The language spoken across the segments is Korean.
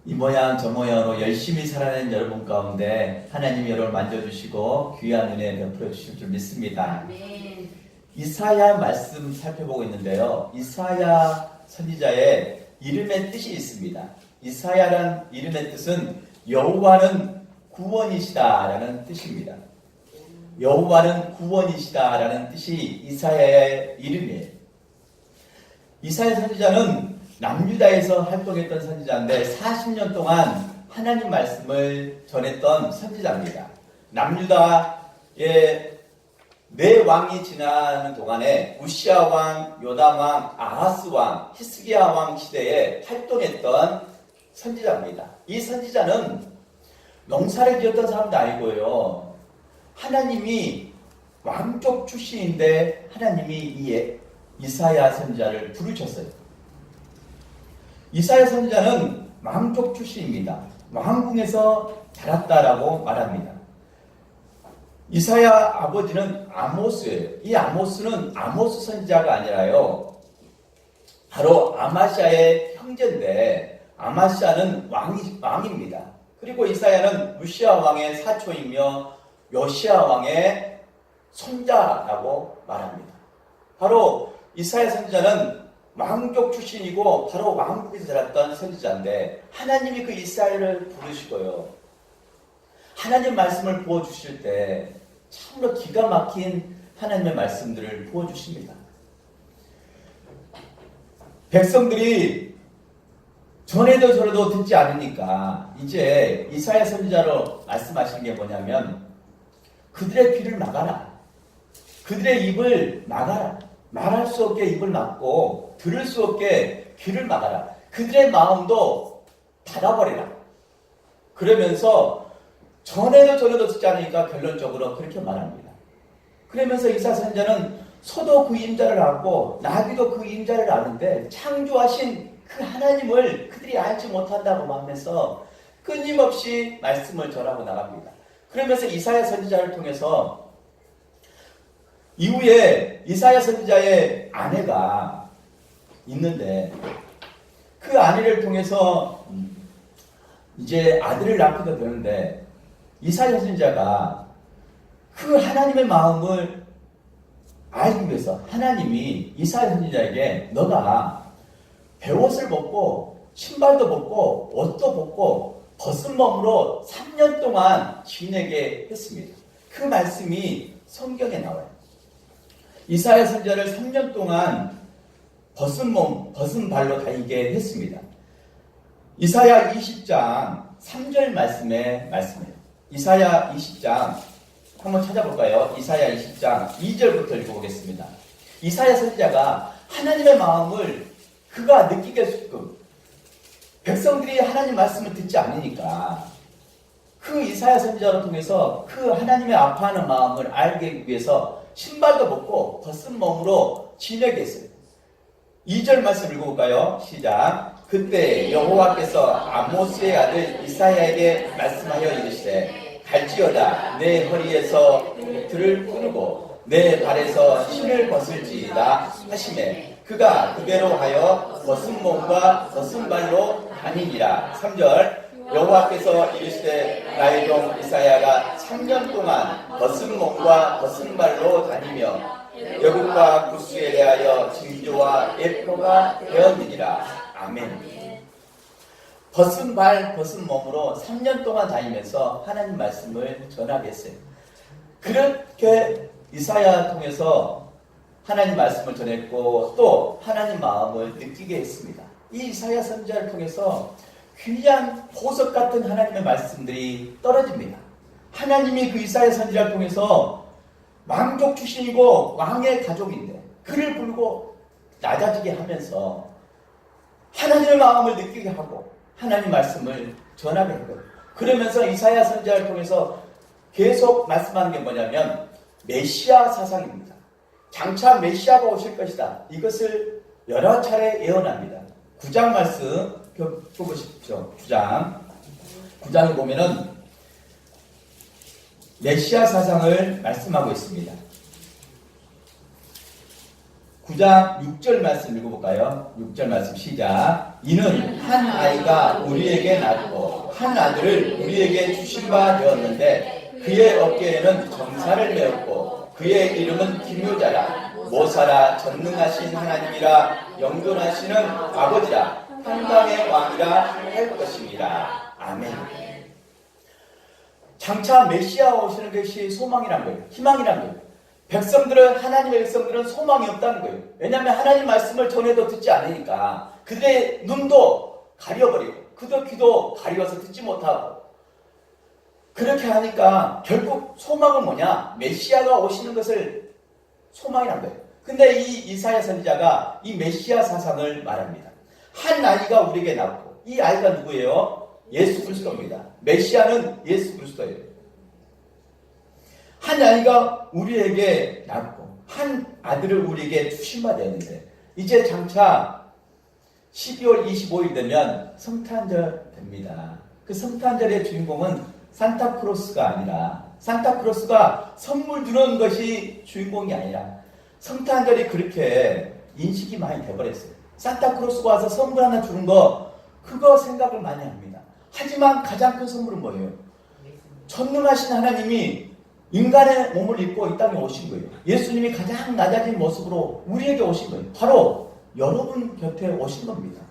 이 모양 저 모양으로 열심히 살아낸 여러분 가운데 하나님이 여러분을 만져주시고 귀한 은혜 베풀어 주실 줄 믿습니다. 아멘. 이사야 말씀 살펴보고 있는데요. 이사야 선지자의 이름의 뜻이 있습니다. 이사야란 이름의 뜻은 여호와는 구원이시다라는 뜻입니다. 여호와는 구원이시다라는 뜻이 이사야의 이름이에요. 이사야 선지자는 남유다에서 활동했던 선지자인데 40년 동안 하나님 말씀을 전했던 선지자입니다. 남유다의 네 왕이 지나는 동안에 우시아 왕, 요담 왕, 아하스 왕, 히스기야 왕 시대에 활동했던 선지자입니다. 이 선지자는 농사를 지었던 사람도 아니고요. 하나님이 왕족 출신인데 하나님이 이 이사야 선지자를 부르셨어요. 이사야 선지자는 왕족 출신입니다. 왕궁에서 자랐다라고 말합니다. 이사야 아버지는 아모스예요. 이 아모스는 아모스 선지자가 아니라요. 바로 아마시아의 형제인데 아마시아는 왕입니다. 그리고 이사야는 우시아 왕의 사촌이며 요시아 왕의 손자라고 말합니다. 바로 이사야 선지자는 왕족 출신이고 바로 왕국에서 자랐던 선지자인데 하나님이 그 이사야를 부르시고요. 하나님 말씀을 부어주실 때 참으로 기가 막힌 하나님의 말씀들을 부어주십니다. 백성들이 전에도 저래도 듣지 않으니까 이제 이사야 선지자로 말씀하시는 게 뭐냐면 그들의 귀를 막아라. 그들의 입을 막아라. 말할 수 없게 입을 막고 들을 수 없게 귀를 막아라. 그들의 마음도 닫아버리라. 그러면서 전에도 듣지 않으니까 결론적으로 그렇게 말합니다. 그러면서 이사야 선지자는 소도 그 임자를 알고 나비도 그 임자를 아는데 창조하신 그 하나님을 그들이 알지 못한다고 하면서 끊임없이 말씀을 전하고 나갑니다. 그러면서 이사야 선지자를 통해서 이후에 이사야 선지자의 아내가 있는데 그 아내를 통해서 이제 아들을 낳기도 되는데 이사야 선지자가 그 하나님의 마음을 알기 위해서 하나님이 이사야 선지자에게 너가 베옷을 벗고 신발도 벗고 옷도 벗고 벗은 몸으로 3년 동안 지내게 했습니다. 그 말씀이 성경에 나와요. 이사야 선지자를 3년 동안 벗은 몸, 벗은 발로 다니게 했습니다. 이사야 20장 3절 말씀이에요. 이사야 20장 한번 찾아볼까요? 이사야 20장 2절부터 읽어보겠습니다. 이사야 선지자가 하나님의 마음을 그가 느끼게 했고 백성들이 하나님 말씀을 듣지 않으니까 그 이사야 선지자를 통해서 그 하나님의 아파하는 마음을 알기 위해서 신발도 벗고 벗은 몸으로 지내게 했어요. 2절 말씀 읽어볼까요? 시작. 그때 여호와께서 아모스의 아들 이사야에게 말씀하여 이르시되 갈지어다 내 허리에서 들을 끊고 내 발에서 신을 벗을지이다 하시매 그가 그대로 하여 벗은 몸과 벗은 발로 다니니라. 3절 여호와께서 이르시되 나의 종 이사야가 3년 동안 벗은 몸과 벗은 발로 다니며 여국과 구스에 대하여 징조와 예표가 되었느니라. 아멘. 벗은 발, 벗은 몸으로 3년 동안 다니면서 하나님 말씀을 전하게 했어요. 그렇게 이사야 통해서 하나님 말씀을 전했고 또 하나님 마음을 느끼게 했습니다. 이 이사야 선지자를 통해서 귀한 보석 같은 하나님의 말씀들이 떨어집니다. 하나님이 그 이사야 선지자를 통해서 왕족 출신이고 왕의 가족인데 그를 부르고 낮아지게 하면서 하나님의 마음을 느끼게 하고 하나님 말씀을 전하게 했거든요. 그러면서 이사야 선지자를 통해서 계속 말씀하는 게 뭐냐면 메시아 사상입니다. 장차 메시아가 오실 것이다. 이것을 여러 차례 예언합니다. 9장 말씀 펴보십시오. 9장에 보면은 메시아 사상을 말씀하고 있습니다. 9장 6절 말씀 읽어볼까요? 6절 말씀 시작. 이는 한 아이가 우리에게 낳고 한 아들을 우리에게 주신 바 되었는데 그의 어깨에는 정사를 메었고 그의 이름은 기묘자라 모사라 전능하신 하나님이라 영존하시는 아버지라 평강의 왕이라 할 것입니다. 아멘. 장차 메시아 오시는 것이 소망이란 거예요. 희망이란 거예요. 하나님의 백성들은 소망이 없다는 거예요. 왜냐하면 하나님 말씀을 전해도 듣지 않으니까 그들의 눈도 가려버리고 그들 귀도 가려워서 듣지 못하고 그렇게 하니까 결국 소망은 뭐냐? 메시아가 오시는 것을 소망이란 거예요. 근데 이 이사야 선지자가 이 메시아 사상을 말합니다. 한 아이가 우리에게 낳고 이 아이가 누구예요? 예수 그리스도입니다. 메시아는 예수 그리스도예요. 한 아이가 우리에게 낳고 한 아들을 우리에게 주신 바 되었는데 이제 장차 12월 25일 되면 성탄절 됩니다. 그 성탄절의 주인공은 산타크로스가 아니라 산타크로스가 선물 주는 것이 주인공이 아니라 성탄절이 그렇게 인식이 많이 돼버렸어요. 산타크로스가 와서 선물 하나 주는 거 그거 생각을 많이 합니다. 하지만 가장 큰 선물은 뭐예요? 전능하신 하나님이 인간의 몸을 입고 이 땅에 오신 거예요. 예수님이 가장 낮아진 모습으로 우리에게 오신 거예요. 바로 여러분 곁에 오신 겁니다.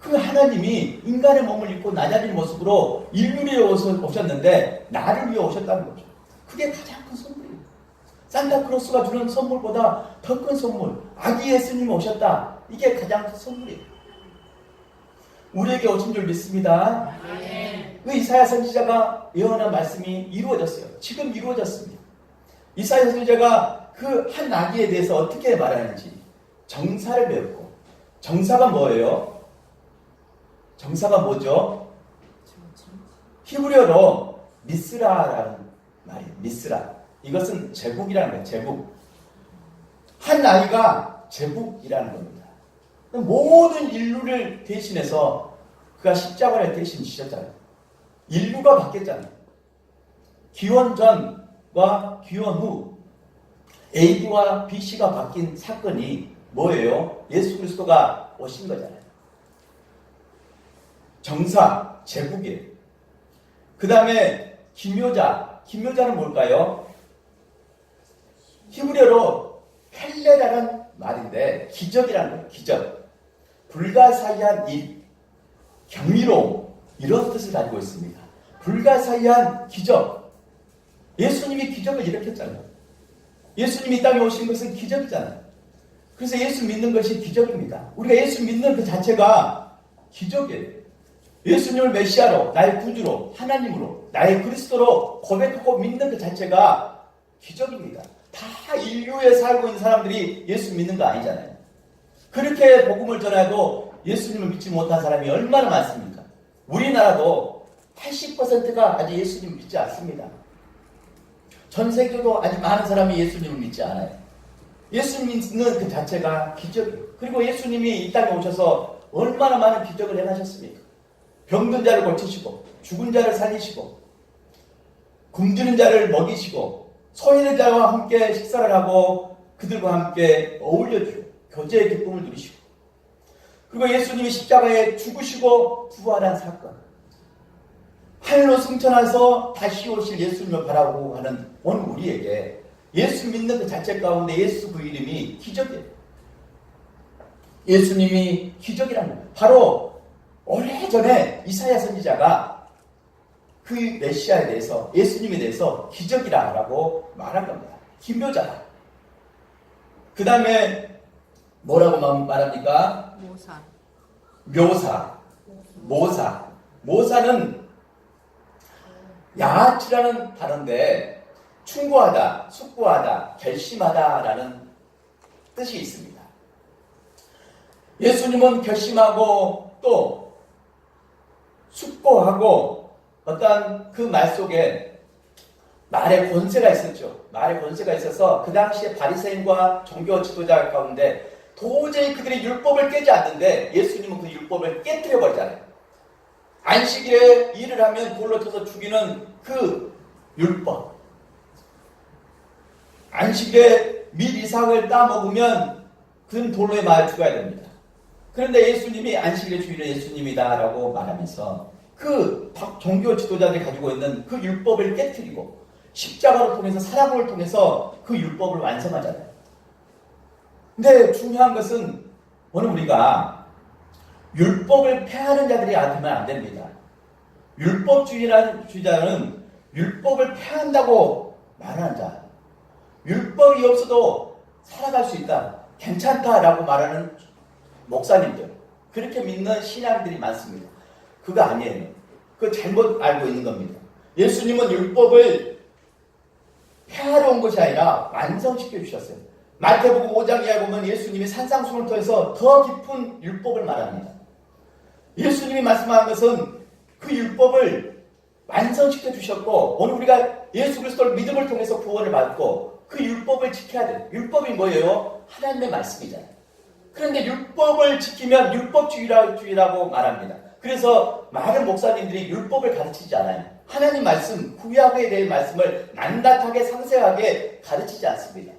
그 하나님이 인간의 몸을 입고 낮아진 모습으로 인류에 오셨는데 나를 위해 오셨다는 거죠. 그게 가장 큰 선물이에요. 산타크로스가 주는 선물보다 더 큰 선물, 아기 예수님이 오셨다. 이게 가장 큰 선물이에요. 우리에게 오신 줄 믿습니다. 그 이사야 선지자가 예언한 말씀이 이루어졌어요. 지금 이루어졌습니다. 이사야 선지자가 그 한 아기에 대해서 어떻게 말하는지 정사를 배웠고 정사가 뭐예요? 정사가 뭐죠? 히브리어로 미스라라는 말이에요. 미스라. 이것은 제국이라는 거예요. 제국. 한 아이가 제국이라는 겁니다. 모든 인류를 대신해서 그가 십자가를 대신 지셨잖아요. 인류가 바뀌었잖아요. 기원 전과 기원 후 AD와 BC가 바뀐 사건이 뭐예요? 예수 그리스도가 오신 거잖아요. 정사, 제국이에요. 그 다음에 기묘자. 기묘자는 뭘까요? 히브리어로 펠레라는 말인데 기적이라는 거예요. 기적. 불가사의한 일, 경이로움 이런 뜻을 가지고 있습니다. 불가사의한 기적. 예수님이 기적을 일으켰잖아요. 예수님이 이 땅에 오신 것은 기적이잖아요. 그래서 예수 믿는 것이 기적입니다. 우리가 예수 믿는 그 자체가 기적이에요. 예수님을 메시아로, 나의 구주로, 하나님으로, 나의 그리스도로 고백하고 믿는 그 자체가 기적입니다. 다 인류에 살고 있는 사람들이 예수 믿는 거 아니잖아요. 그렇게 복음을 전해도 예수님을 믿지 못한 사람이 얼마나 많습니까? 우리나라도 80%가 아직 예수님을 믿지 않습니다. 전 세계도 아직 많은 사람이 예수님을 믿지 않아요. 예수 믿는 그 자체가 기적이에요. 그리고 예수님이 이 땅에 오셔서 얼마나 많은 기적을 행하셨습니까? 병든 자를 고치시고 죽은 자를 살리시고 굶주린 자를 먹이시고 소외된 자와 함께 식사를 하고 그들과 함께 어울려주고 교제의 기쁨을 누리시고 그리고 예수님이 십자가에 죽으시고 부활한 사건 하늘로 승천해서 다시 오실 예수님을 바라보고 하는 온 우리에게 예수 믿는 그 자체 가운데 예수 그 이름이 기적이에요. 예수님이 기적이라는 거예요. 바로 오래전에 이사야 선지자가 그 메시아에 대해서 예수님에 대해서 기적이라고 말한 겁니다. 기묘자다. 그 다음에 뭐라고 말합니까? 모사는 야하치라는 단어인데 충고하다, 숙고하다, 결심하다라는 뜻이 있습니다. 예수님은 결심하고 또 숙고하고 어떤 그 말 속에 말의 권세가 있었죠. 말의 권세가 있어서 그 당시에 바리새인과 종교 지도자 가운데 도저히 그들이 율법을 깨지 않는데 예수님은 그 율법을 깨뜨려 버리잖아요. 안식일에 일을 하면 돌로 쳐서 죽이는 그 율법. 안식일에 밀 이삭을 따먹으면 그는 돌로에 맞아 죽어야 됩니다. 그런데 예수님이 안식일의 주일은 예수님이다라고 말하면서 그 종교 지도자들이 가지고 있는 그 율법을 깨뜨리고 십자가를 통해서 사랑을 통해서 그 율법을 완성하잖아요. 근데 중요한 것은 오늘 우리가 율법을 폐하는 자들이 되면 안 됩니다. 율법주의라는 주자는 율법을 폐한다고 말하는 자, 율법이 없어도 살아갈 수 있다, 괜찮다라고 말하는 목사님들, 그렇게 믿는 신앙들이 많습니다. 그거 아니에요. 그거 잘못 알고 있는 겁니다. 예수님은 율법을 폐하러 온 것이 아니라 완성시켜 주셨어요. 마태복음 5장 이하에 보면 예수님이 산상수훈을 통해서 더 깊은 율법을 말합니다. 예수님이 말씀하는 것은 그 율법을 완성시켜 주셨고, 오늘 우리가 예수 그리스도를 믿음을 통해서 구원을 받고 그 율법을 지켜야 돼요. 율법이 뭐예요? 하나님의 말씀이잖아요. 그런데 율법을 지키면 율법주의라고 말합니다. 그래서 많은 목사님들이 율법을 가르치지 않아요. 하나님 말씀, 구약에 대한 말씀을 낱낱하게 상세하게 가르치지 않습니다.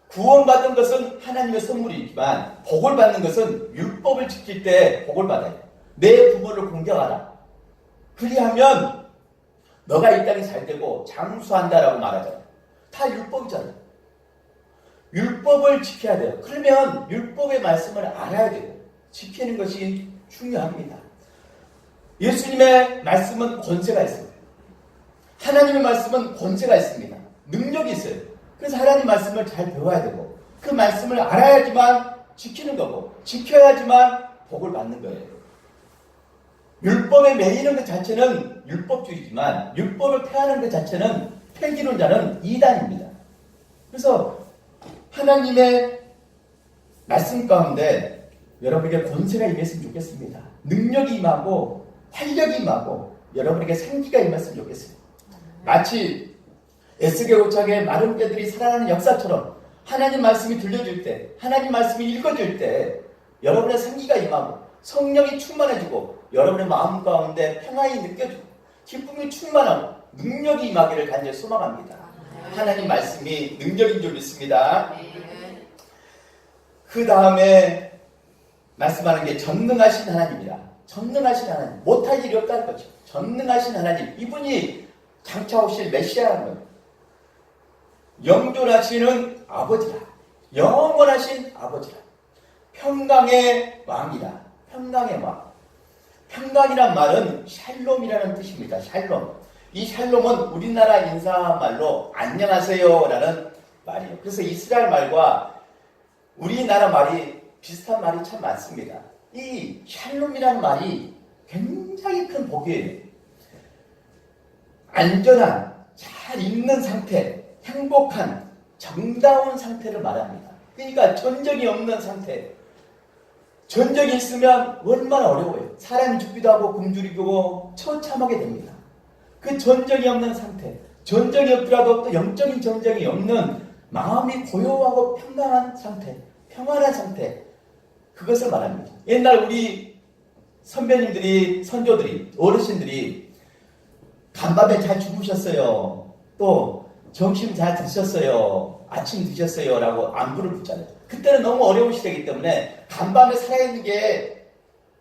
구원받은 것은 하나님의 선물이지만 복을 받는 것은 율법을 지킬 때 복을 받아요. 내 부모를 공경하라. 그리하면 너가 이 땅에 잘 되고 장수한다라고 말하잖아요. 다 율법이잖아요. 율법을 지켜야 돼요. 그러면 율법의 말씀을 알아야 돼요. 지키는 것이 중요합니다. 예수님의 말씀은 권세가 있어요. 하나님의 말씀은 권세가 있습니다. 능력이 있어요. 그래서 하나님 말씀을 잘 배워야 되고 그 말씀을 알아야지만 지키는 거고 지켜야지만 복을 받는 거예요. 율법에 매이는 것 자체는 율법주의지만 율법을 폐하는 것 자체는 폐기론자는 이단입니다. 그래서 하나님의 말씀 가운데 여러분에게 권세가 임했으면 좋겠습니다. 능력이 임하고 활력이 임하고 여러분에게 생기가 임했으면 좋겠습니다. 마치 에스겔 고창에 마른 뼈들이 살아나는 역사처럼 하나님 말씀이 들려줄 때, 하나님 말씀이 읽어질 때 여러분의 생기가 임하고 성령이 충만해지고 여러분의 마음 가운데 평안이 느껴지고 기쁨이 충만하고 능력이 임하기를 간절히 소망합니다. 하나님 말씀이 능력인 줄 믿습니다. 그 다음에 말씀하는 게 전능하신 하나님이라. 전능하신 하나님, 못할 일이 없다는 거죠. 전능하신 하나님, 이분이 장차 오실 메시아라는 거예요. 영존하시는 아버지라. 영원하신 아버지라. 평강의 왕이라. 평강의 왕. 평강이란 말은 샬롬이라는 뜻입니다. 샬롬. 이 샬롬은 우리나라 인사말로 안녕하세요 라는 말이에요. 그래서 이스라엘 말과 우리나라 말이 비슷한 말이 참 많습니다. 이 샬롬이라는 말이 굉장히 큰 복이에요. 안전한, 잘 있는 상태, 행복한, 정다운 상태를 말합니다. 그러니까 전적이 없는 상태. 전적이 있으면 얼마나 어려워요. 사람이 죽기도 하고 굶주리고 처참하게 됩니다. 그 전적이 없는 상태, 전적이 없더라도 또 영적인 전적이 없는 마음이 고요하고 평안한 상태, 평안한 상태, 그것을 말합니다. 옛날 우리 선배님들이, 선조들이, 어르신들이 간밤에 잘 주무셨어요. 또 점심 잘 드셨어요. 아침 드셨어요. 라고 안부를 묻잖아요. 그때는 너무 어려운 시대이기 때문에 간밤에 살아있는 게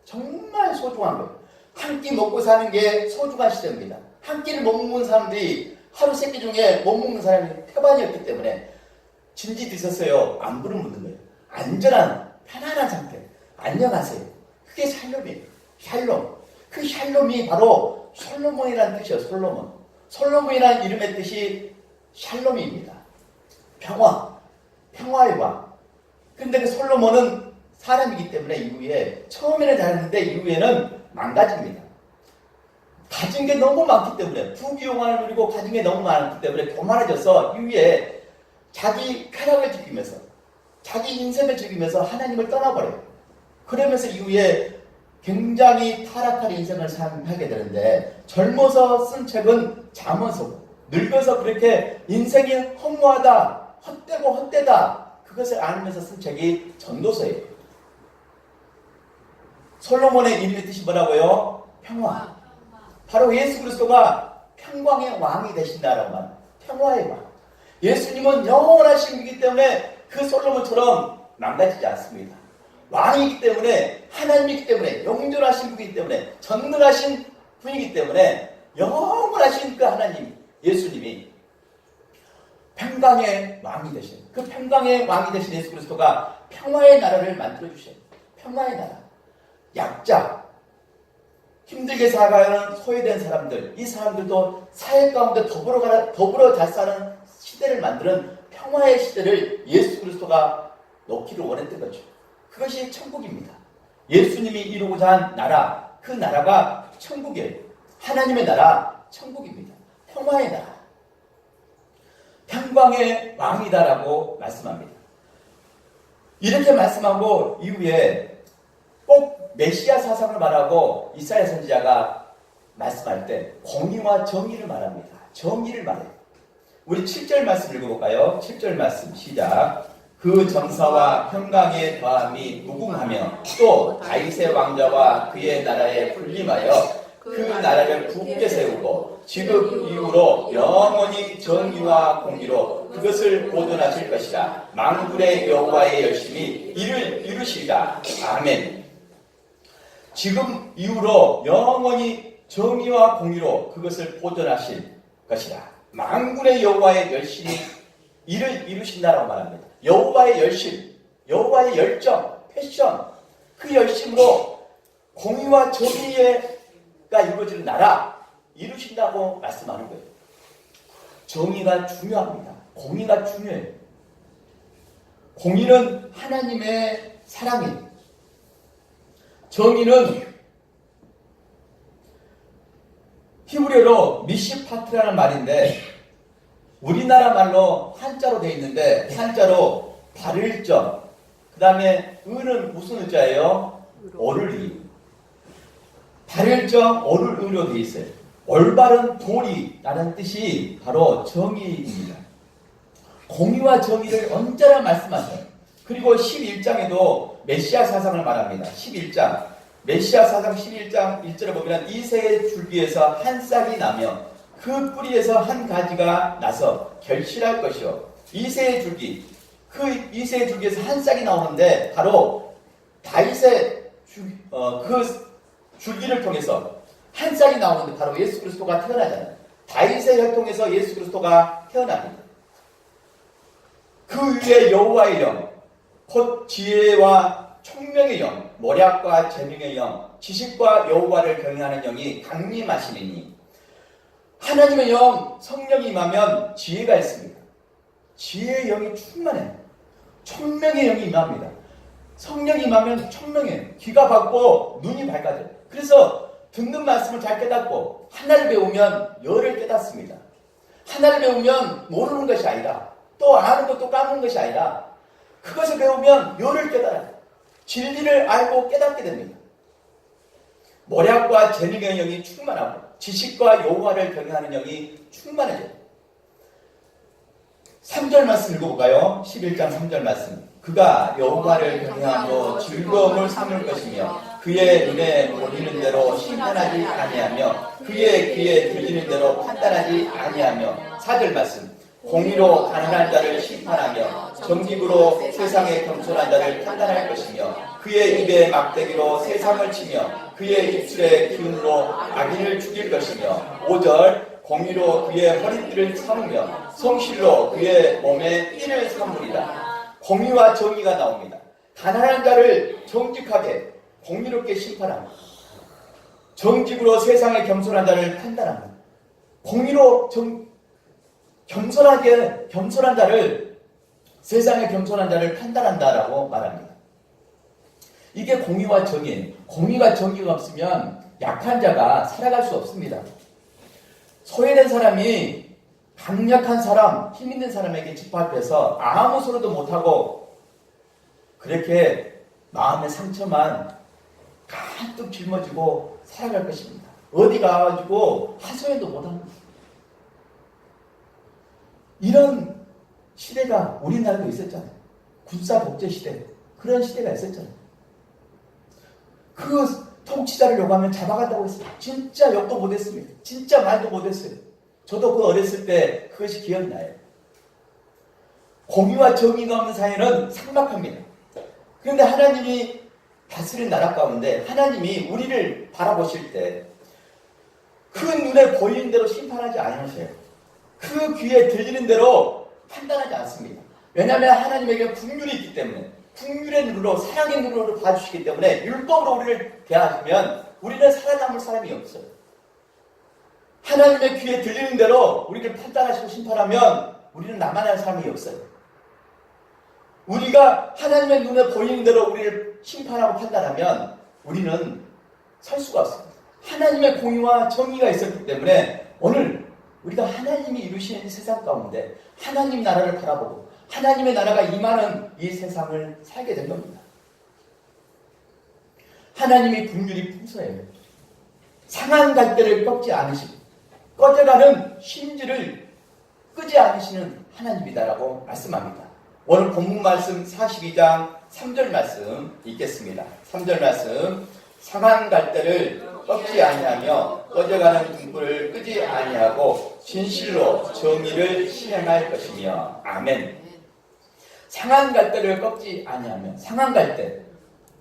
정말 소중한 거예요. 한 끼 먹고 사는 게 소중한 시대입니다. 한 끼를 못 먹는 사람들이 하루 세 끼 중에 못 먹는 사람이 태반이었기 때문에 진지 드셨어요. 안부를 묻는 거예요. 안전한, 편안한 상태. 안녕하세요. 그게 샬롬이에요. 샬롬. 그 샬롬이 바로 솔로몬이라는 뜻이에요. 솔로몬. 솔로몬이라는 이름의 뜻이 샬롬입니다. 평화. 평화의 왕. 근데 그 솔로몬은 사람이기 때문에 이후에 처음에는 잘했는데 이후에는 망가집니다. 가진 게 너무 많기 때문에 부귀영화를 누리고 가진 게 너무 많기 때문에 교만해져서 이후에 자기 쾌락을 즐기면서 자기 인생을 즐기면서 하나님을 떠나버려요. 그러면서 이후에 굉장히 타락한 인생을 살게 되는데 젊어서 쓴 책은 잠언서고 늙어서 그렇게 인생이 허무하다, 헛되고 헛되다 그것을 알면서 쓴 책이 전도서예요. 솔로몬의 이름의 뜻이 뭐라고요? 평화. 바로 예수 그리스도가 평강의 왕이 되신다라고 말합니다. 평화의 왕. 예수님은 영원하신 분이기 때문에 그 솔로몬처럼 망가지지 않습니다. 왕이기 때문에, 하나님이기 때문에, 영존하신 분이기 때문에, 전능하신 분이기 때문에 영원하신 그 하나님, 예수님이 평강의 왕이 되신, 그 평강의 왕이 되신 예수 그리스도가 평화의 나라를 만들어주셔요. 평화의 나라. 약자, 힘들게 살아가는 소외된 사람들, 이 사람들도 사회 가운데 더불어 잘 사는 시대를 만드는 평화의 시대를 예수 그리스도가 놓기를 원했던 거죠. 그것이 천국입니다. 예수님이 이루고자 한 나라, 그 나라가 천국이에요. 하나님의 나라, 천국입니다. 평화의 나라. 평강의 왕이다라고 말씀합니다. 이렇게 말씀하고 이후에 꼭 메시아 사상을 말하고 이사야 선지자가 말씀할 때 공의와 정의를 말합니다. 정의를 말해요. 우리 7절 말씀 읽어볼까요? 7절 말씀 시작. 그 정사와 평강의 더함이 무궁하며 또 다윗의 왕자와 그의 나라에 군림하여 그 나라를 굳게 세우고 지금 이후로 영원히 정의와 공의로 그것을 보존하실 것이라. 만군의 여호와의 열심히 이를 이루시리라. 아멘. 지금 이후로 영원히 정의와 공의로 그것을 보존하실 것이라. 만군의 여호와의 열심히 이를 이루신다라고 말합니다. 여호와의 열심, 여호와의 열정, 패션, 그 열심으로 공의와 정의가 이루어지는 나라 이루신다고 말씀하는 거예요. 정의가 중요합니다. 공의가 중요해요. 공의는 하나님의 사랑이에요. 정의는 히브리어로 미시파트라는 말인데 우리나라 말로 한자로 되어 있는데 한자로 바를 점, 그 다음에 의는 무슨 의자예요? 옳을 의. 바를 점, 옳을 의로 되어 있어요. 올바른 도리라는 뜻이 바로 정의입니다. 공의와 정의를 언제나 말씀하셔요. 그리고 11장에도 메시아 사상을 말합니다. 11장 메시아 사상 11장 1절에 보면 이새의 줄기에서 한 싹이 나며 그 뿌리에서 한 가지가 나서 결실할 것이요. 이새의 줄기, 그 이새의 줄기에서 한 싹이 나오는데 바로 다윗의 그 줄기를 통해서 한 싹이 나오는데 바로 예수 그리스도가 태어나잖아요. 다윗의 혈통에서 예수 그리스도가 태어납니다. 그 위에 여호와의 영, 곧 지혜와 총명의 영, 모략과 재능의 영, 지식과 여호와를 경외하는 영이 강림하시리니. 하나님의 영, 성령이 임하면 지혜가 있습니다. 지혜의 영이 충만해요. 총명의 영이 임합니다. 성령이 임하면 총명해요. 귀가 밝고 눈이 밝아져요. 그래서 듣는 말씀을 잘 깨닫고 하나를 배우면 열을 깨닫습니다. 하나를 배우면 모르는 것이 아니라 또 아는 것도 까먹는 것이 아니라 그것을 배우면 열을 깨달아요. 진리를 알고 깨닫게 됩니다. 모략과 재능의 영이 충만하고 지식과 여호와를 경외하는 영이 충만해져요. 3절 말씀 읽어볼까요? 11장 3절 말씀. 그가 여호와를 경외함으로 즐거움을 삼을 것이며 그의 눈에 보이는 대로 심판하지 아니하며 그의 귀에 들리는 대로 판단하지 아니하며. 4절 말씀. 공의로 가난한 자를 심판하며 정직으로 세상에 겸손한 자를 판단할 것이며 그의 입에 막대기로 세상을 치며 그의 입술의 기운으로 악인을 죽일 것이며. 5절. 공의로 그의 허리띠를 삼으며 성실로 그의 몸에 띠를 삼으리라. 공의와 정의가 나옵니다. 가난한 자를 정직하게 공의롭게 심판합니다. 정직으로 세상에 겸손한 자를 판단합니다. 공의로 겸손한 자를, 세상에 겸손한 자를 판단한다라고 말합니다. 이게 공의와 정의예요. 공의와 정의가 없으면 약한 자가 살아갈 수 없습니다. 소외된 사람이 강력한 사람, 힘 있는 사람에게 짓밟혀서 아무 소리도 못하고 그렇게 마음의 상처만 가득 짊어지고 살아갈 것입니다. 어디 가가지고 하소연도 못합니다. 이런 시대가 우리나라도 있었잖아요. 군사 독재 시대, 그런 시대가 있었잖아요. 그 통치자를 요구하면 잡아간다고 했어요. 진짜 욕도 못했습니다. 진짜 말도 못했어요. 저도 그 어렸을 때 그것이 기억나요. 공의와 정의가 없는 사회는 삭막합니다. 그런데 하나님이 다스린 나라 가운데 하나님이 우리를 바라보실 때 그 눈에 보이는 대로 심판하지 않으세요. 그 귀에 들리는 대로 판단하지 않습니다. 왜냐하면 하나님에게 긍휼이 있기 때문에, 긍휼의 눈으로, 사랑의 눈으로 봐주시기 때문에 율법으로 우리를 대하시면 우리는 살아남을 사람이 없어요. 하나님의 귀에 들리는 대로 우리를 판단하시고 심판하면 우리는 나만할 사람이 없어요. 우리가 하나님의 눈에 보이는 대로 우리를 심판하고 판단하면 우리는 설 수가 없습니다. 하나님의 공의와 정의가 있었기 때문에 오늘 우리가 하나님이 이루시는 세상 가운데 하나님 나라를 바라보고 하나님의 나라가 임하는 이 세상을 살게 된 겁니다. 하나님이 긍휼이 풍성해요. 상한 갈대를 꺾지 않으시고 꺼져가는 심지를 끄지 않으시는 하나님이다라고 말씀합니다. 오늘 본문 말씀 42장 3절 말씀 읽겠습니다. 3절 말씀. 상한 갈대를 꺾지 아니하며 꺼져가는 등불을 끄지 아니하고 진실로 정의를 실행할 것이며. 아멘. 상한 갈대를 꺾지 아니하며. 상한 갈대.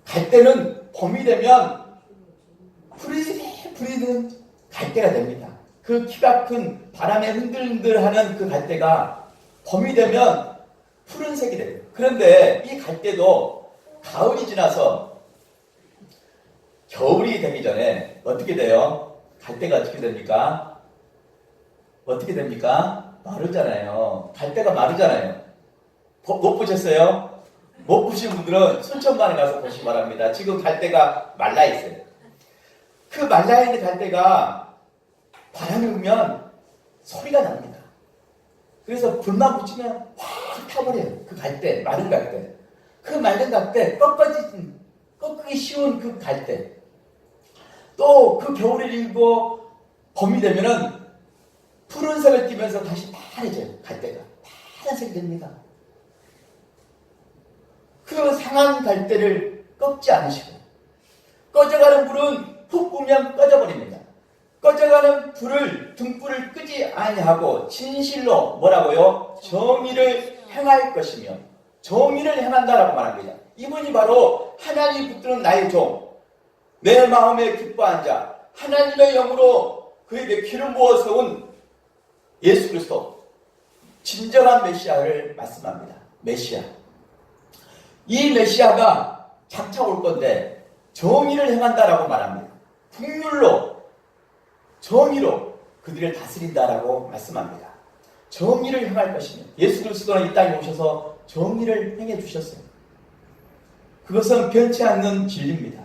갈대는 봄이 되면 부리는 갈대가 됩니다. 그 키가 큰 바람에 흔들흔들하는 그 갈대가 봄이 되면 푸른색이 돼요. 그런데 이 갈대도 가을이 지나서 겨울이 되기 전에 어떻게 돼요? 갈대가 어떻게 됩니까? 어떻게 됩니까? 마르잖아요. 갈대가 마르잖아요. 못 보셨어요? 못 보신 분들은 순천만에 가서 보시기 바랍니다. 지금 갈대가 말라있어요. 그 말라있는 갈대가 바람이 불면 소리가 납니다. 그래서 불만 붙이면 확 타버려요. 그 갈대, 마른 갈대. 그 마른 갈대, 꺾기 쉬운 그 갈대. 또 그 겨울이 일고 봄이 되면은 푸른색을 띠면서 다시 파래져요. 갈대가. 파란색이 됩니다. 그 상한 갈대를 꺾지 않으시고 꺼져가는 불은 푹 불면 꺼져버립니다. 꺼져가는 등불을 끄지 아니하고 진실로 뭐라고요? 정의를 행할 것이며 정의를 행한다라고 말합니다. 이분이 바로 하나님이 붙드는 나의 종, 내 마음에 기뻐한 자, 하나님의 영으로 그에게 기름 부어 세운 예수 그리스도, 진정한 메시아를 말씀합니다. 메시아. 이 메시아가 장차 올 건데 정의를 행한다라고 말합니다. 긍휼로, 정의로 그들을 다스린다라고 말씀합니다. 정의를 행할 것이며 예수 그리스도는 이 땅에 오셔서 정의를 행해 주셨어요. 그것은 변치 않는 진리입니다.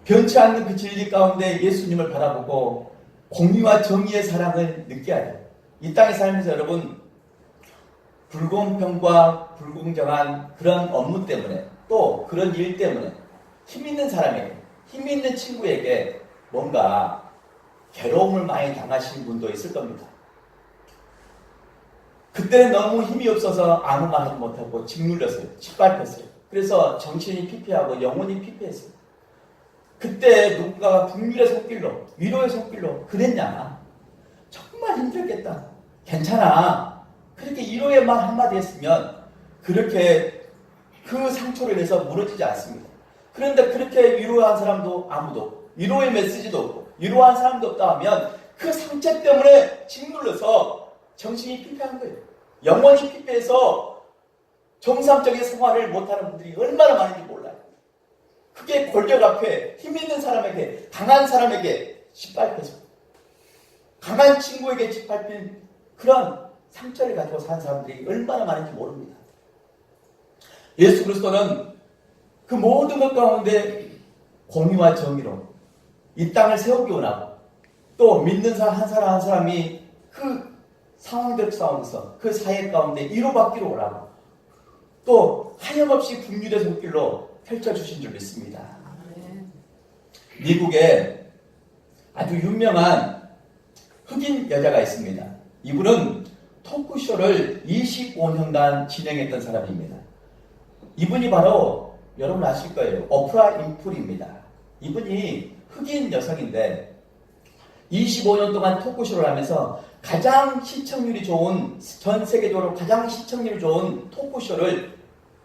변치 않는 그 진리 가운데 예수님을 바라보고 공의와 정의의 사랑을 느껴야 돼요. 이 땅에 살면서 여러분 불공평과 불공정한 그런 업무 때문에 또 그런 일 때문에 힘 있는 사람에게, 힘 있는 친구에게 뭔가 괴로움을 많이 당하신 분도 있을 겁니다. 그때는 너무 힘이 없어서 아무 말 하지 못하고 짓눌렸어요. 짓밟혔어요. 그래서 정신이 피폐하고 영혼이 피폐했어요. 그때 누군가가 긍휼의 손길로, 위로의 손길로 그랬냐? 정말 힘들겠다. 괜찮아. 그렇게 위로의 말 한마디 했으면 그렇게 그 상처로 인해서 무너지지 않습니다. 그런데 그렇게 위로한 사람도 아무도, 위로의 메시지도 없고 위로한 사람도 없다 하면 그 상처 때문에 짓눌러서 정신이 피폐한 거예요. 영혼이 피폐해서 정상적인 생활을 못하는 분들이 얼마나 많은지 몰라요. 그게 권력 앞에 힘 있는 사람에게, 강한 사람에게 짓밟혀서, 강한 친구에게 짓밟힌 그런 상처를 가지고 사는 사람들이 얼마나 많은지 모릅니다. 예수 그리스도는 그 모든 것 가운데 공의와 정의로 이 땅을 세우기 원하고 또 믿는 사람 한 사람 한 사람이 그 상황들 가운데서 그 사회 가운데 위로받기를 원하고 또 하염없이 긍휼의 손길로 펼쳐주신 줄 믿습니다. 미국에 아주 유명한 흑인 여자가 있습니다. 이분은 토크쇼를 25년간 진행했던 사람입니다. 이분이 바로 여러분 아실 거예요. 오프라 윈프리입니다. 이분이 흑인 여성인데 25년 동안 토크쇼를 하면서 가장 시청률이 좋은, 전 세계적으로 가장 시청률이 좋은 토크쇼를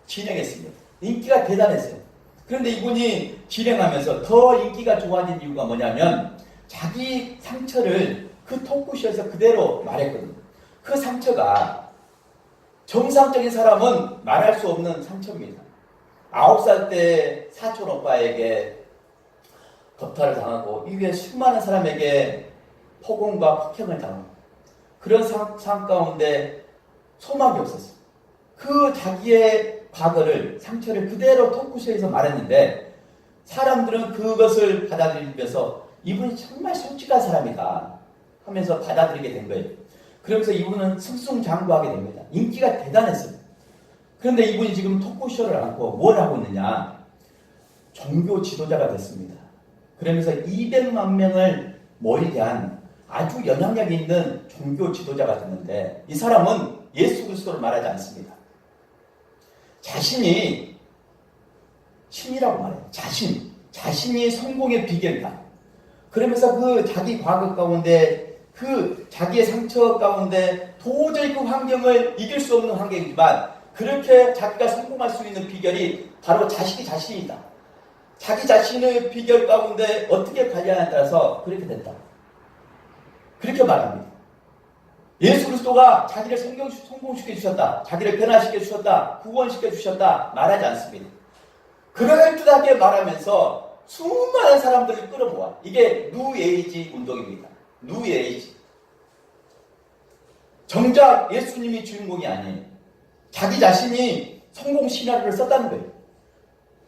진행했습니다. 인기가 대단했어요. 그런데 이분이 진행하면서 더 인기가 좋아진 이유가 뭐냐면 자기 상처를 그 토크쇼에서 그대로 말했거든요. 그 상처가 정상적인 사람은 말할 수 없는 상처입니다. 9살 때 사촌 오빠에게 겁탈을 당하고 이후에 수많은 사람에게 폭언과 폭행을 당하고 그런 상황 가운데 소망이 없었어요. 그 자기의 과거를, 상처를 그대로 토크쇼에서 말했는데 사람들은 그것을 받아들이면서 이분이 정말 솔직한 사람이다 하면서 받아들이게 된 거예요. 그러면서 이분은 승승장구하게 됩니다. 인기가 대단했어요. 그런데 이분이 지금 토크쇼를 안고 뭘 하고 있느냐? 종교 지도자가 됐습니다. 그러면서 200만 명을 모이게 한 아주 영향력 있는 종교 지도자가 됐는데 이 사람은 예수 그리스도를 말하지 않습니다. 자신이 신이라고 말해요. 자신이 성공의 비결이다. 그러면서 그 자기 과거 가운데 그 자기의 상처 가운데 도저히 그 환경을 이길 수 없는 환경이지만 그렇게 자기가 성공할 수 있는 비결이 바로 자신이다. 자기 자신의 비결 가운데 어떻게 관리하냐에 따라서 그렇게 됐다. 그렇게 말합니다. 예수 그리스도가 자기를 성공시켜 주셨다. 자기를 변화시켜 주셨다. 구원시켜 주셨다. 말하지 않습니다. 그럴듯하게 말하면서 수많은 사람들을 끌어모아. 이게 뉴에이지 운동입니다. 뉴에이지. 정작 예수님이 주인공이 아니에요. 자기 자신이 성공 시나리오를 썼다는 거예요.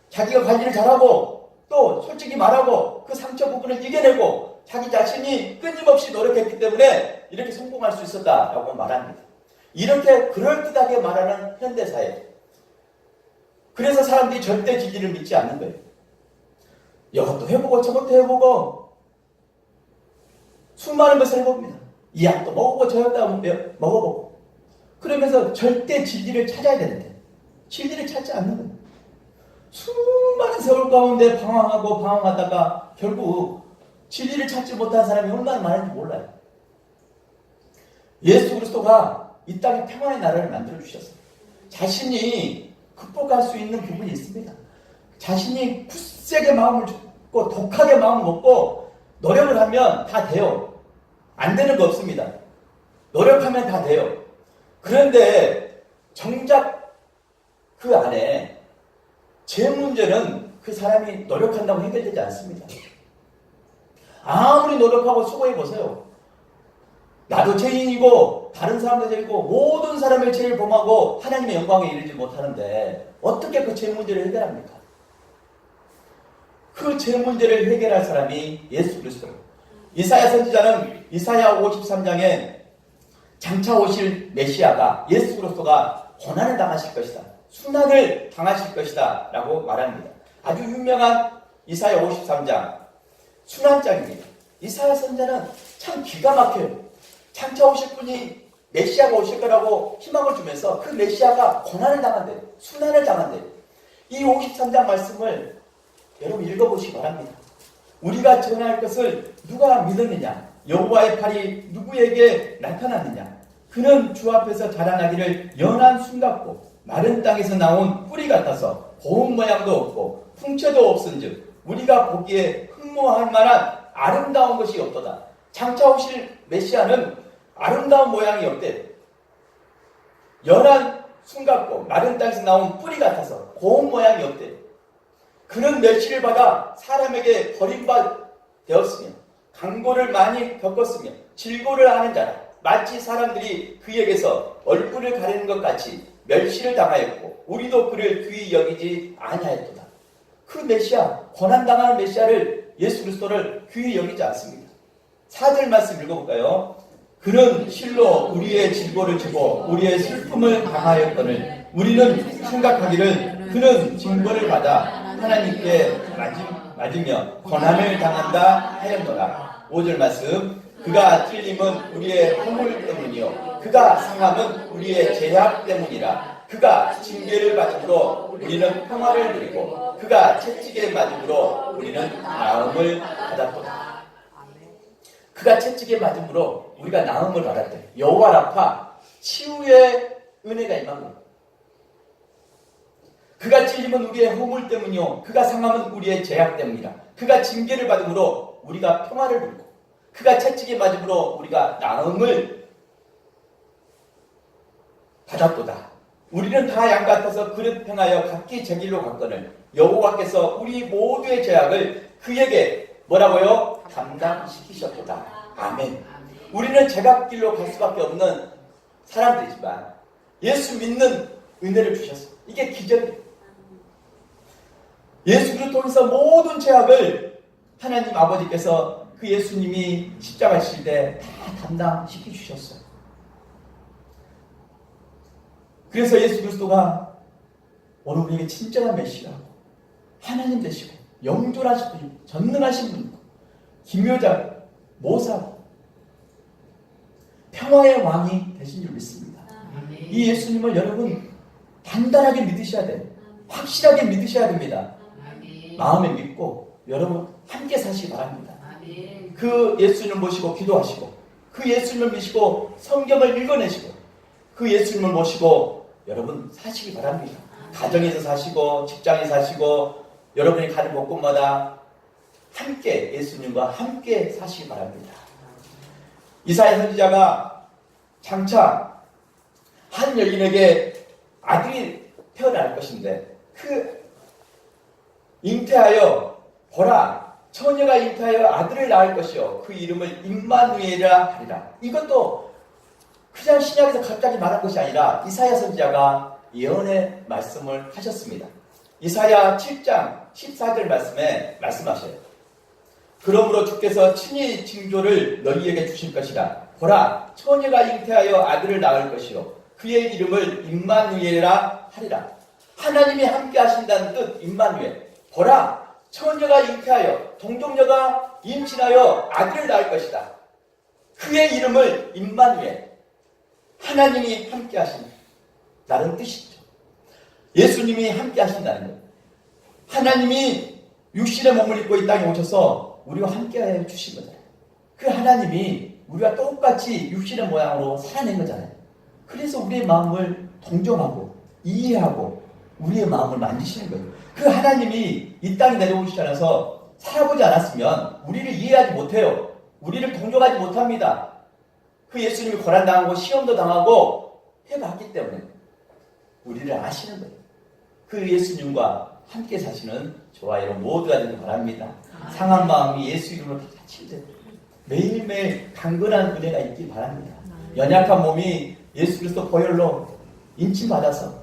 자기가 관리를 잘하고 또 솔직히 말하고 그 상처 부분을 이겨내고 자기 자신이 끊임없이 노력했기 때문에 이렇게 성공할 수 있었다라고 말합니다. 이렇게 그럴듯하게 말하는 현대사회. 그래서 사람들이 절대 진리를 믿지 않는 거예요. 이것도 해보고 저것도 해보고 수많은 것을 해봅니다. 이 약도 먹어보고 저 약도 먹어보고 그러면서 절대 진리를 찾아야 되는데 진리를 찾지 않는 거예요. 수많은 세월 가운데 방황하다가 결국 진리를 찾지 못한 사람이 얼마나 많은지 몰라요. 예수 그리스도가 이 땅에 평안의 나라를 만들어 주셨어요. 자신이 극복할 수 있는 부분이 있습니다. 자신이 굳세게 마음을 먹고 독하게 마음을 먹고 노력을 하면 다 돼요. 안 되는 거 없습니다. 노력하면 다 돼요. 그런데 정작 그 안에 제 문제는 그 사람이 노력한다고 해결되지 않습니다. 아무리 노력하고 수고해보세요. 나도 죄인이고 다른 사람도 죄인이고 모든 사람의 죄를 범하고 하나님의 영광에 이르지 못하는데 어떻게 그 죄 문제를 해결합니까? 그 죄 문제를 해결할 사람이 예수 그리스도. 이사야 선지자는 이사야 53장에 장차 오실 메시아가 예수 그리스도가 고난을 당하실 것이다. 순환을 당하실 것이다 라고 말합니다. 아주 유명한 이사야 53장 순환장입니다. 이사야 선지자는 참 기가 막혀요. 장차 오실 분이 메시아가 오실 거라고 희망을 주면서 그 메시아가 고난을 당한대요. 순환을 당한대요. 이 53장 말씀을 여러분 읽어보시기 바랍니다. 우리가 전할 것을 누가 믿었느냐? 여호와의 팔이 누구에게 나타났느냐? 그는 주 앞에서 자라나기를 연한 순 같고 마른 땅에서 나온 뿌리 같아서 고운 모양도 없고 풍채도 없은즉 우리가 보기에 흠모할 만한 아름다운 것이 없도다. 장차 오실 메시아는 아름다운 모양이 없대. 연한 순 같고 마른 땅에서 나온 뿌리 같아서 고운 모양이 없대. 그는 멸시를 받아 사람에게 버림받되었으며 강고를 많이 겪었으며 질고를 하는 자라. 마치 사람들이 그에게서 얼굴을 가리는 것 같이 멸시를 당하였고 우리도 그를 귀히 여기지 아니하였도다. 그 메시아, 고난당하는 메시아를 예수 그리스도를 귀히 여기지 않습니다. 4절 말씀 읽어볼까요? 그는 실로 우리의 질고를 지고 우리의 슬픔을 당하였거늘 우리는 생각하기를 그는 징벌을 받아 하나님께 맞으며 고난을 당한다 하였노라. 5절 말씀 그가 찔림은 우리의 허물 때문이요 그가 상함은 우리의 죄악 때문이라. 그가 징계를 받음으로 우리는 평화를 누리고 그가 채찍에 맞음으로 우리는 나음을 받았도다. 그가 채찍에 맞음으로 우리가 나음을 받았대. 여호와 라파, 치유의 은혜가 임한 거예요. 그가 찔림은 우리의 허물 때문이요 그가 상함은 우리의 죄악 때문이라. 그가 징계를 받음으로 우리가 평화를 누리고 그가 채찍에 맞음으로 우리가 나음을 받았도다. 우리는 다 양 같아서 그릇 행하여 각기 제 길로 갔거늘 여호와께서 우리 모두의 죄악을 그에게 뭐라고요? 담당시키셨도다. 아멘. 우리는 제각길로 갈 수밖에 없는 사람들이지만 예수 믿는 은혜를 주셨어요. 이게 기적이에요. 예수를 통해서 모든 죄악을 하나님 아버지께서 그 예수님이 십자가 지실 때 다 담당시켜 주셨어요. 그래서 예수 그리스도가 오늘 우리에게 진정한 메시아고 하나님 되시고 영존하신 분이고 전능하신 분이고 기묘자 모사고 평화의 왕이 되신 줄 믿습니다. 이 예수님을 여러분 단단하게 믿으셔야 돼요. 확실하게 믿으셔야 됩니다. 마음에 믿고 여러분 함께 사시기 바랍니다. 그 예수님을 모시고 기도하시고 그 예수님을 믿으시고 성경을 읽어내시고 그 예수님을 모시고 여러분 사시기 바랍니다. 가정에서 사시고 직장에 사시고 여러분이 가는 곳곳마다 함께 예수님과 함께 사시기 바랍니다. 이사야 선지자가 장차 한 여인에게 아들이 태어날 것인데 그 잉태하여 보라 처녀가 잉태하여 아들을 낳을 것이요 그 이름을 임마누엘이라 하리라. 이것도 그냥 신약에서 갑자기 말한 것이 아니라 이사야 선지자가 예언의 말씀을 하셨습니다. 이사야 7장 14절 말씀에 말씀하셔요. 그러므로 주께서 친히 징조를 너희에게 주실 것이라. 보라 처녀가 잉태하여 아들을 낳을 것이요 그의 이름을 임마누엘이라 하리라. 하나님이 함께 하신다는 뜻 임마누엘. 보라 처녀가 잉태하여 동정녀가 임신하여 아들을 낳을 것이다. 그의 이름을 임마누엘. 하나님이 함께 하신다는 뜻이죠. 예수님이 함께 하신다는 거예요. 하나님이 육신의 몸을 입고 이 땅에 오셔서 우리와 함께 해 주신 거잖아요. 그 하나님이 우리와 똑같이 육신의 모양으로 살아낸 거잖아요. 그래서 우리의 마음을 동정하고 이해하고 우리의 마음을 만지시는 거예요. 그 하나님이 이 땅에 내려오시지 않아서 살아보지 않았으면 우리를 이해하지 못해요. 우리를 동정하지 못합니다. 그 예수님이 고난당하고 시험도 당하고 해봤기 때문에 우리를 아시는 거예요. 그 예수님과 함께 사시는 저와 여러분 모두가 되길 바랍니다. 상한 마음이 예수 이름으로 다칠 매일매일 강건한 은혜가 있길 바랍니다. 연약한 몸이 예수 그리스도 보혈로 인침받아서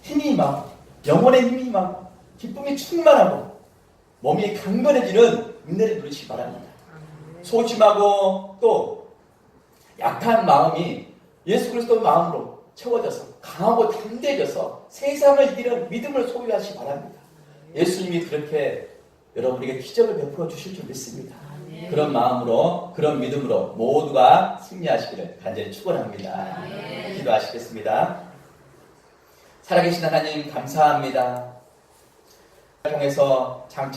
힘이 임하고 영혼의 힘이 임하고 기쁨이 충만하고 몸이 강건해지는 은혜를 누리시기 바랍니다. 소심하고 또 약한 마음이 예수 그리스도 마음으로 채워져서 강하고 담대해져서 세상을 이기는 믿음을 소유하시기 바랍니다. 예수님이 그렇게 여러분에게 기적을 베풀어 주실 줄 믿습니다. 그런 마음으로 그런 믿음으로 모두가 승리하시기를 간절히 축원합니다. 기도하시겠습니다. 살아계신 하나님 감사합니다. 통해서 장차